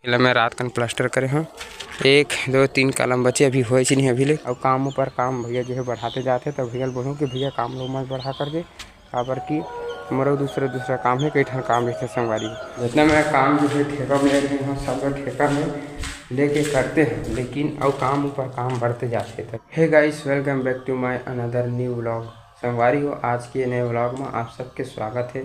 इला मैं रात कन प्लास्टर करे हाँ 1 2 3 कॉलम बचे अभी होए नहीं अभी ले और काम ऊपर काम भैया जो है बढ़ाते जाते तब भैया बोलूँ कि भैया काम लोग मत बढ़ा करके काबर की हमारा दूसरा काम है कई ठन काम रहते संगवारी जितना मैं काम जो है ठेका में ले रहे हैं सब लोग ठेका में लेके करते हैं लेकिन अब काम ऊपर काम बढ़ते जाते थे। Hey guys welcome back to my another new vlog. संगवारी हो आज के नए व्लॉग में आप सबके स्वागत है।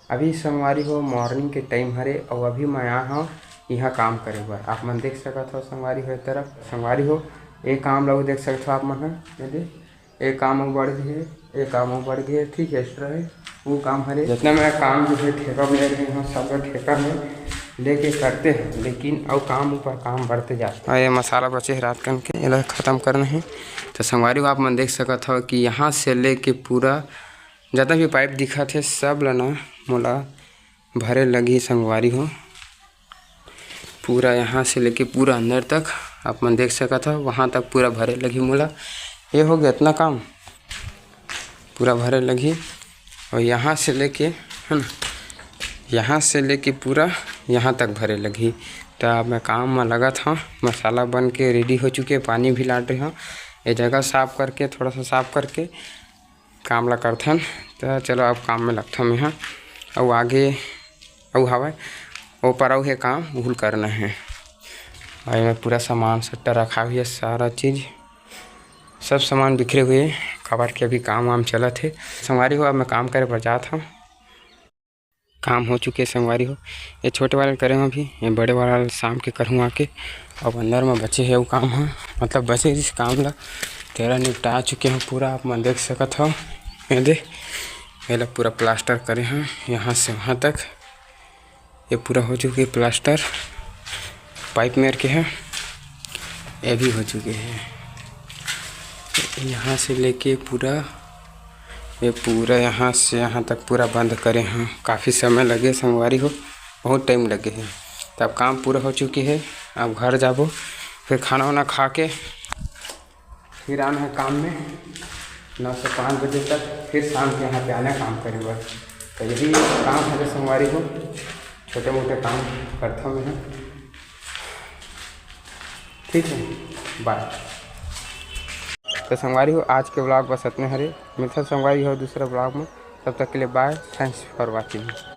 अभी संगवारी हो मॉर्निंग के टाइम हरे और अभी मैं आया हूँ यहाँ काम करे बर। आप मन देख सकत हो संगवारी हो तरफ संगवारी हो एक काम लोग देख सकते हो आप मन एक काम बढ़ गए एक काम बढ़ गए ठीक है एक्स्ट्रा है वो काम हरे जितना मैं काम जो है ठेका में ले रहे हैं सब लोग ठेका में लेके करते हैं लेकिन अब काम ऊपर काम बढ़ते जाते हैं। ये मसाला बचे है रात कन के इला ख़त्म करना है तो संगवारी हो आप मन देख सकत हो कि यहाँ से लेके पूरा जितना भी पाइप दिखा थे सब लना मोला भरे लगी संगवारी हो पूरा यहाँ से लेके पूरा अंदर तक आप मन देख सकत हो वहाँ तक पूरा भरे लगी मोला। ये हो गया इतना काम पूरा भरे लगी और यहाँ से लेके है ना यहाँ से लेके पूरा यहाँ तक भरे लगी। तो अब मैं काम में लगा था मसाला बन के रेडी हो चुके पानी भी लाट रहे हूँ ये जगह साफ़ करके थोड़ा सा साफ़ करके काम ला करथन। तो चलो अब काम में लगता मैं यहाँ और आगे और हवा ऊपर और है काम भूल करना है और मैं पूरा सामान सट्टा रखा हुआ है सारा चीज़ सब सामान बिखरे हुए खबर के अभी काम वाम चला थे। संगवारी हो अब मैं काम करे पर जाता हूँ काम हो चुके संगवारी हो ये छोटे वाले करे अभी ये बड़े वाला शाम के करूँ आके अब अंदर में बचे है वो काम है मतलब बचे जिस काम ला तेरा निपटा चुके हैं पूरा आप मन देख सकत हो। ये देख ये पूरा प्लास्टर करे हैं यहाँ से वहाँ तक ये पूरा हो चुके प्लास्टर पाइप मेर के हैं ये भी हो चुके हैं यहाँ से लेके पूरा ये पूरा यहाँ से यहाँ तक पूरा बंद करे हैं। काफ़ी समय लगे संगवारी हो बहुत टाइम लगे हैं तब काम पूरा हो चुकी है। अब घर जाबो फिर खाना वाना खा के फिर आना है काम में 9 से 5 बजे तक फिर शाम के यहाँ पे आना काम करे बर। तो यही काम है संगवारी हो छोटे मोटे काम करता हूँ मैं ठीक है बाय। तो संगवारी हो आज के ब्लॉग बस इतने हरे मिलता संगवारी हो दूसरा ब्लॉग में तब तक के लिए बाय थैंक्स फॉर वॉचिंग।